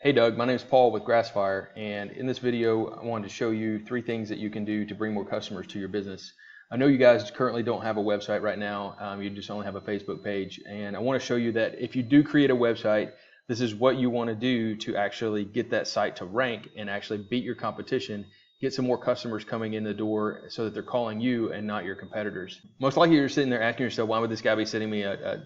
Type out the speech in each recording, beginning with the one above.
Hey Doug, my name is Paul with Grassfire, and in this video I wanted to show you 3 things that you can do to bring more customers to your business. I know you guys currently don't have a website right now, you just only have a Facebook page, and I want to show you that if you do create a website, this is what you want to do to actually get that site to rank and actually beat your competition, get some more customers coming in the door so that they're calling you and not your competitors. Most likely you're sitting there asking yourself, why would this guy be sending me a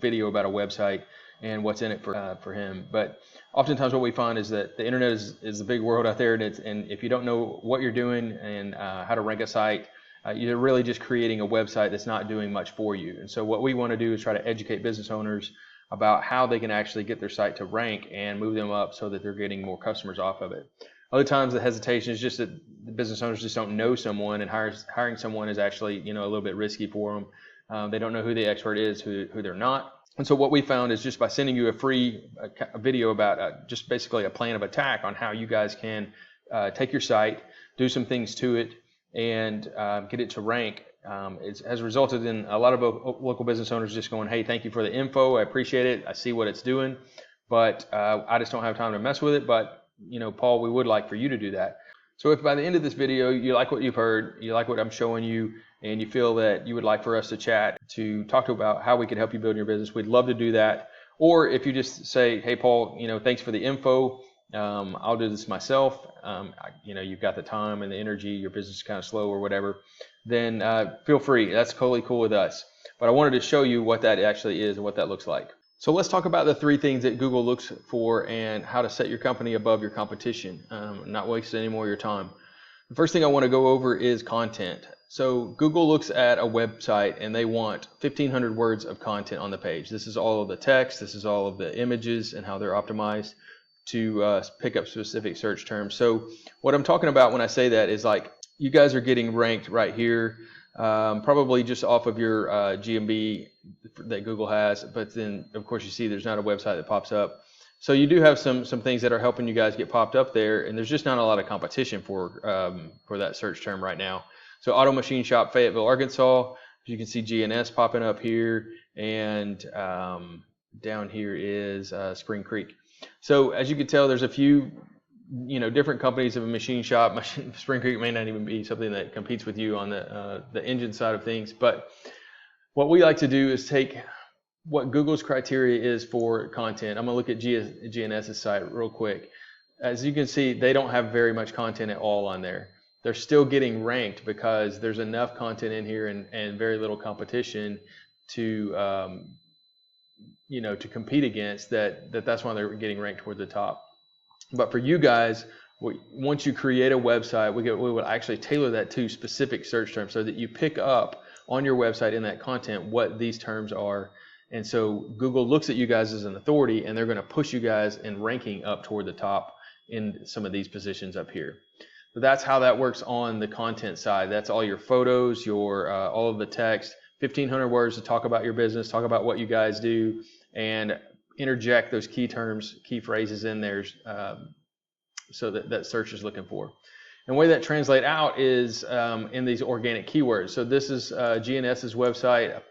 video about a website and what's in it for him? But oftentimes what we find is that the internet is the big world out there, and if you don't know what you're doing and how to rank a site, you're really just creating a website that's not doing much for you. And so what we want to do is try to educate business owners about how they can actually get their site to rank and move them up so that they're getting more customers off of it. Other times the hesitation is just that the business owners just don't know someone, and hiring someone is actually a little bit risky for them. They don't know who the expert is, who they're not. And so what we found is just by sending you a free video about just basically a plan of attack on how you guys can take your site, do some things to it, and get it to rank, it has resulted in a lot of local business owners just going, hey, thank you for the info, I appreciate it, I see what it's doing, but I just don't have time to mess with it. But Paul, we would like for you to do that. So if by the end of this video you like what you've heard, you like what I'm showing you, and you feel that you would like for us to chat, to talk about how we could help you build your business, we'd love to do that. Or if you just say, hey Paul, thanks for the info, I'll do this myself, you've got the time and the energy, your business is kind of slow or whatever, then feel free, that's totally cool with us. But I wanted to show you what that actually is and what that looks like. So let's talk about the 3 things that Google looks for and how to set your company above your competition, not waste any more of your time. The first thing I want to go over is content. So Google looks at a website and they want 1,500 words of content on the page. This is all of the text, this is all of the images and how they're optimized to pick up specific search terms. So what I'm talking about when I say that is like you guys are getting ranked right here, probably just off of your GMB that Google has, but then of course you see there's not a website that pops up. So you do have some things that are helping you guys get popped up there, and there's just not a lot of competition for that search term right now. So Auto Machine Shop, Fayetteville, Arkansas, you can see GNS popping up here, and down here is Spring Creek. So as you can tell, there's a few different companies of a machine shop. Spring Creek may not even be something that competes with you on the engine side of things, but what we like to do is take what Google's criteria is for content. I'm going to look at GNS's site real quick. As you can see, they don't have very much content at all on there. They're still getting ranked because there's enough content in here and very little competition to to compete against that's why they're getting ranked toward the top. But for you guys, once you create a website, we would actually tailor that to specific search terms so that you pick up on your website in that content what these terms are. And so Google looks at you guys as an authority, and they're going to push you guys in ranking up toward the top in some of these positions up here. So that's how that works on the content side. That's all your photos, your all of the text, 1,500 words to talk about your business, talk about what you guys do, and interject those key terms, key phrases in there so that search is looking for. And the way that translate out is in these organic keywords. So this is GNS's website. I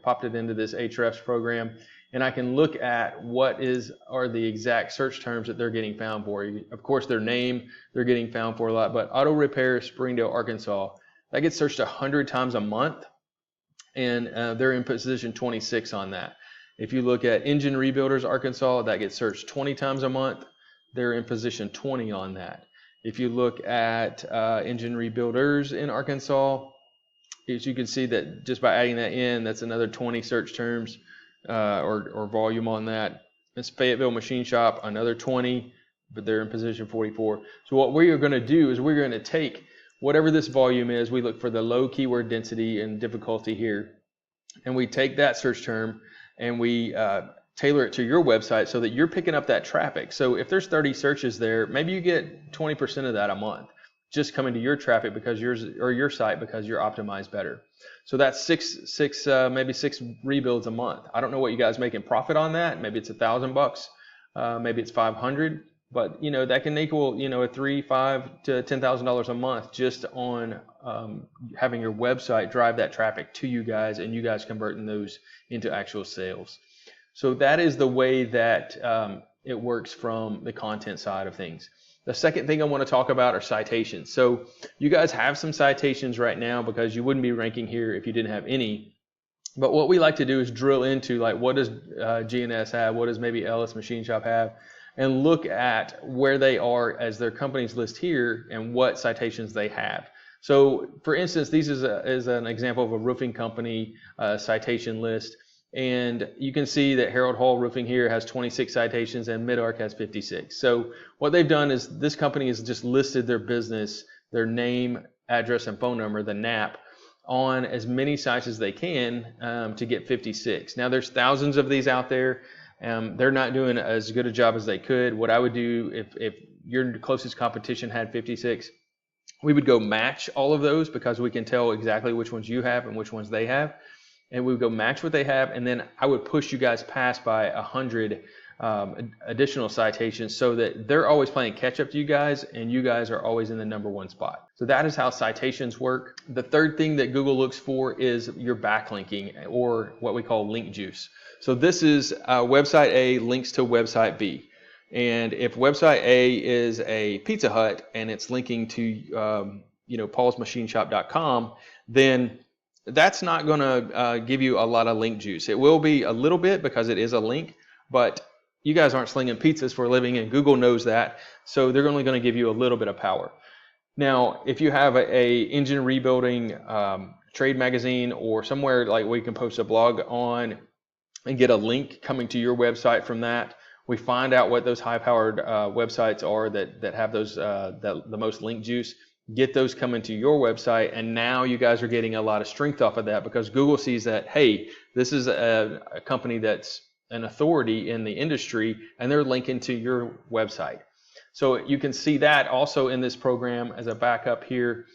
popped it into this Ahrefs program, and I can look at what are the exact search terms that they're getting found for. Of course, their name they're getting found for a lot, but auto repair Springdale, Arkansas, that gets searched 100 times a month, and they're in position 26 on that. If you look at engine rebuilders Arkansas, that gets searched 20 times a month. They're in position 20 on that. If you look at engine rebuilders in Arkansas, as you can see that just by adding that in, that's another 20 search terms or volume on that. It's Fayetteville Machine Shop, another 20, but they're in position 44. So what we are going to do is we're going to take whatever this volume is, we look for the low keyword density and difficulty here, and we take that search term and we tailor it to your website so that you're picking up that traffic. So if there's 30 searches there, maybe you get 20% of that a month just coming to your traffic because your site because you're optimized better. So that's maybe six rebuilds a month. I don't know what you guys make in profit on that. Maybe it's $1,000, maybe it's 500, but that can equal a $3,500 to $10,000 a month just on having your website drive that traffic to you guys, and you guys converting those into actual sales. So that is the way that it works from the content side of things. The second thing I want to talk about are citations. So you guys have some citations right now because you wouldn't be ranking here if you didn't have any. But what we like to do is drill into, like, what does GNS have, what does maybe Ellis Machine Shop have, and look at where they are as their companies list here and what citations they have. So for instance, these is an example of a roofing company citation list. And you can see that Harold Hall Roofing here has 26 citations and MidArc has 56. So what they've done is this company has just listed their business, their name, address, and phone number, the NAP, on as many sites as they can to get 56. Now there's thousands of these out there. They're not doing as good a job as they could. What I would do if your closest competition had 56, we would go match all of those because we can tell exactly which ones you have and which ones they have. And we would go match what they have, and then I would push you guys past by 100 additional citations so that they're always playing catch up to you guys, and you guys are always in the #1 spot. So that is how citations work. The third thing that Google looks for is your backlinking, or what we call link juice. So this is website A links to website B. And if website A is a Pizza Hut and it's linking to paulsmachineshop.com, then that's not going to give you a lot of link juice. It will be a little bit because it is a link, but you guys aren't slinging pizzas for a living, and Google knows that, so they're only going to give you a little bit of power. Now, if you have a engine rebuilding trade magazine or somewhere like where you can post a blog on and get a link coming to your website from that, we find out what those high-powered websites are that have those the most link juice. Get those coming to your website, and now you guys are getting a lot of strength off of that because Google sees that, hey, this is a company that's an authority in the industry, and they're linking to your website. So you can see that also in this program as a backup here,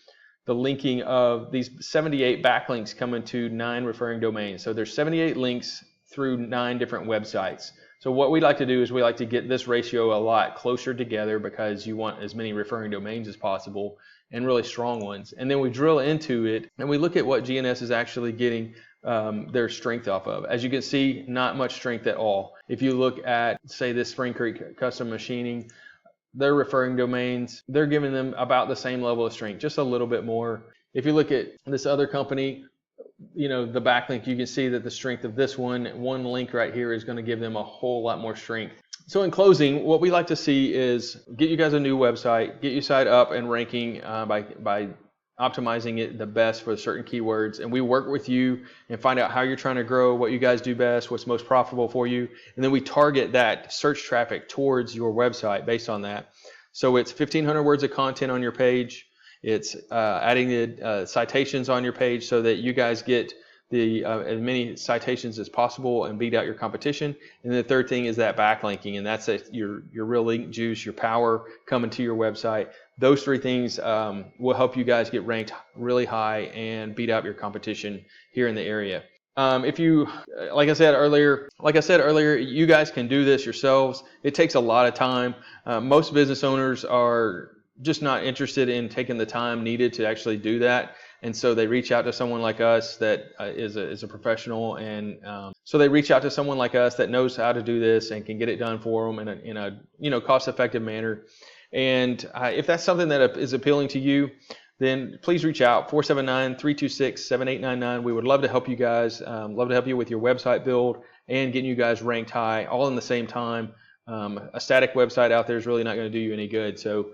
the linking of these 78 backlinks coming to 9 referring domains. So there's 78 links through 9 different websites. So what we like to do is we like to get this ratio a lot closer together because you want as many referring domains as possible and really strong ones. And then we drill into it and we look at what GNS is actually getting their strength off of. As you can see, not much strength at all. If you look at, say, this Spring Creek Custom Machining, their referring domains, they're giving them about the same level of strength, just a little bit more. If you look at this other company, the backlink, you can see that the strength of this one link right here is going to give them a whole lot more strength. So in closing, what we like to see is get you guys a new website, get your site up and ranking by optimizing it the best for certain keywords, and we work with you and find out how you're trying to grow, what you guys do best, what's most profitable for you, and then we target that search traffic towards your website based on that. So it's 1,500 words of content on your page. It's adding the citations on your page so that you guys get as many citations as possible and beat out your competition. And the third thing is that backlinking, and that's your real link juice, your power coming to your website. Those 3 things will help you guys get ranked really high and beat out your competition here in the area. If you, like I said earlier, you guys can do this yourselves. It takes a lot of time. Most business owners are just not interested in taking the time needed to actually do that. And so they reach out to someone like us that is a professional, and so they reach out to someone like us that knows how to do this and can get it done for them in a cost-effective manner. And if that's something that is appealing to you, then please reach out, 479-326-7899. We would love to help you guys, love to help you with your website build and getting you guys ranked high all in the same time. A static website out there is really not going to do you any good. So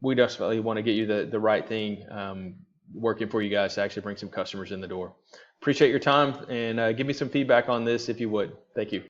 we definitely want to get you the right thing working for you guys to actually bring some customers in the door. Appreciate your time, and give me some feedback on this if you would. Thank you.